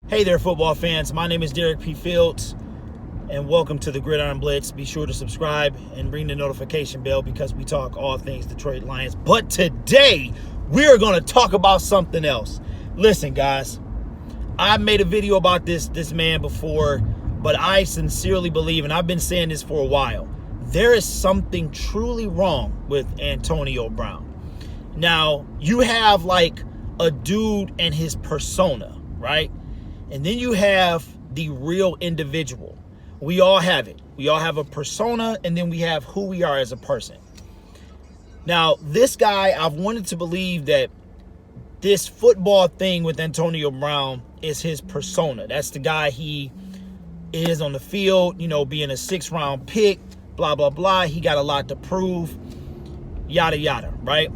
Hey there, football fans. My name is Derek P. Fields, and welcome to the Gridiron Blitz. Be sure to subscribe and ring the notification bell because we talk all things Detroit Lions. But today, we are going to talk about something else. Listen, guys, I made a video about this man before, but I sincerely believe, and I've been saying this for a while, there is something truly wrong with Antonio Brown. Now, you have like a dude and his persona, right? And then you have the real individual. We all have it. We all have a persona, and then we have who we are as a person. Now, this guy, I've wanted to believe that this football thing with Antonio Brown is his persona. That's the guy he is on the field, being a 6th-round pick, blah, blah, blah. He got a lot to prove, yada, yada, right?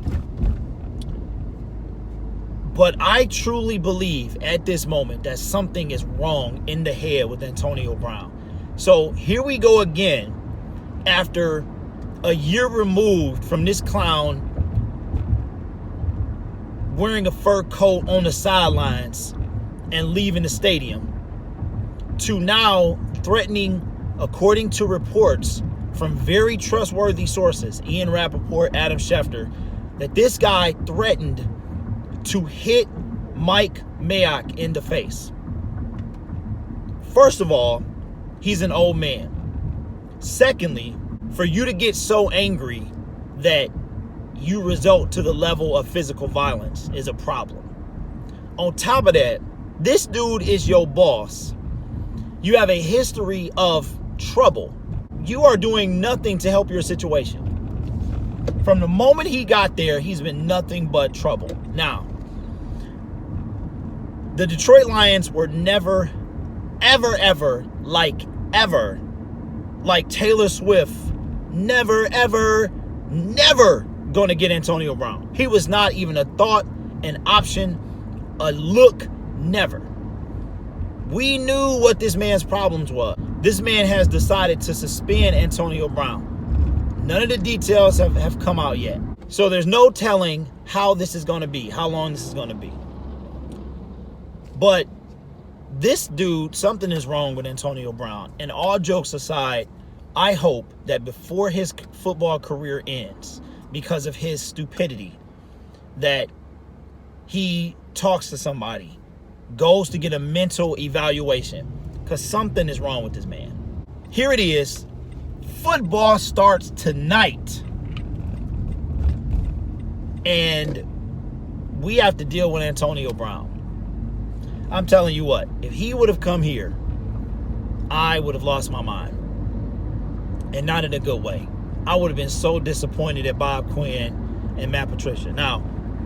But I truly believe at this moment that something is wrong in the head with Antonio Brown. So here we go again after a year removed from this clown wearing a fur coat on the sidelines and leaving the stadium to now threatening, according to reports from very trustworthy sources, Ian Rappaport, Adam Schefter, that this guy threatened to hit Mike Mayock in the face. First of all, he's an old man. Secondly, for you to get so angry that you result to the level of physical violence is a problem. On top of that, this dude is your boss. You have a history of trouble. You are doing nothing to help your situation. From the moment he got there, he's been nothing but trouble. Now, the Detroit Lions were never, ever like Taylor Swift, never going to get Antonio Brown. He was not even a thought, an option, a look, never. We knew what this man's problems were. This man has decided to suspend Antonio Brown. None of the details have come out yet. So there's no telling how this is going to be, how long this is going to be. But this dude, something is wrong with Antonio Brown. And all jokes aside, I hope that before his football career ends, because of his stupidity, that he talks to somebody, goes to get a mental evaluation, because something is wrong with this man. Here it is. Football starts tonight. And we have to deal with Antonio Brown. I'm telling you what, if he would have come here, I would have lost my mind. And not in a good way. I would have been so disappointed at Bob Quinn and Matt Patricia. Now,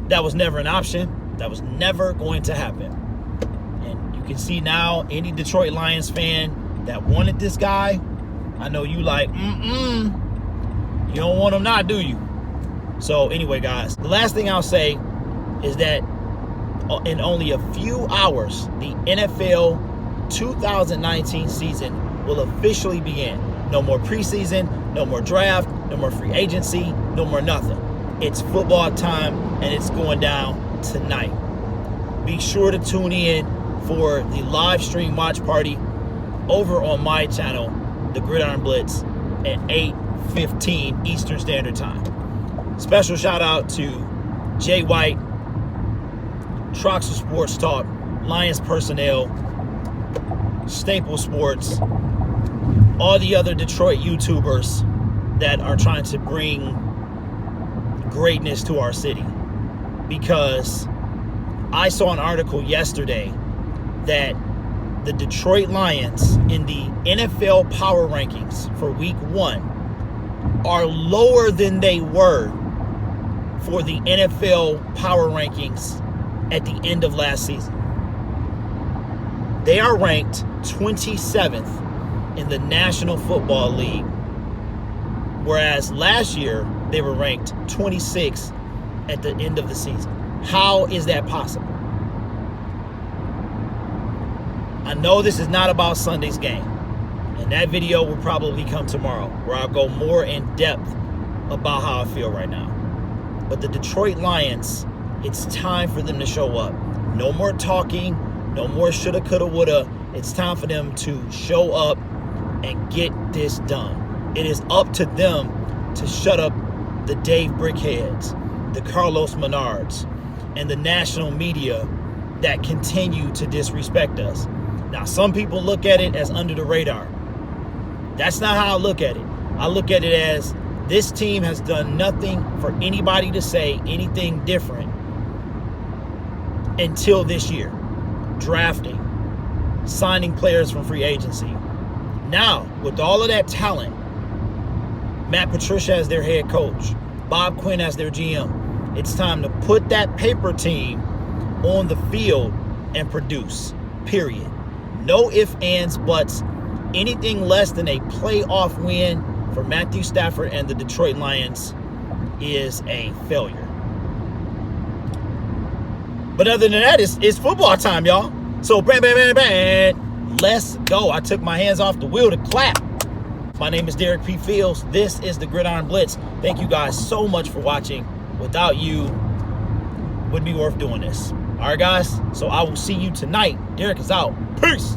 that was never an option. That was never going to happen. And you can see now, any Detroit Lions fan that wanted this guy, I know you like, you don't want him not, do you? So anyway, guys, the last thing I'll say is that in only a few hours, the NFL 2019 season will officially begin. No more preseason, no more draft, no more free agency, no more nothing. It's football time, and it's going down tonight. Be sure to tune in for the live stream watch party over on my channel, The Gridiron Blitz, at 8:15 Eastern Standard Time. Special shout out to Jay White, Troxel Sports Talk, Lions Personnel, Staple Sports, all the other Detroit YouTubers that are trying to bring greatness to our city. Because I saw an article yesterday that the Detroit Lions in the NFL Power Rankings for Week 1 are lower than they were for the NFL Power Rankings at the end of last season. They are ranked 27th in the National Football League, whereas last year they were ranked 26th at the end of the season. How is that possible? I know this is not about Sunday's game, and that video will probably come tomorrow, where I'll go more in depth about how I feel right now. But the Detroit Lions, it's time for them to show up. No more talking, No more shoulda, coulda, woulda. It's time for them to show up and get this done. It is up to them to shut up the Dave Brickheads, the Carlos Menards, and the national media that continue to disrespect us. Now, some people look at it as under the radar. That's not how I look at it. I look at it as this team has done nothing for anybody to say anything different until this year. Drafting, signing players from free agency. Now, with all of that talent, Matt Patricia as their head coach, Bob Quinn as their GM, it's time to put that paper team on the field and produce, period. No ifs, ands, buts. Anything less than a playoff win for Matthew Stafford and the Detroit Lions is a failure. But other than that, it's football time, y'all. So, bam, bam, bam, bam. Let's go. I took my hands off the wheel to clap. My name is Derek P. Fields. This is the Gridiron Blitz. Thank you guys so much for watching. Without you, wouldn't be worth doing this. All right, guys. So I will see you tonight. Derek is out. Peace.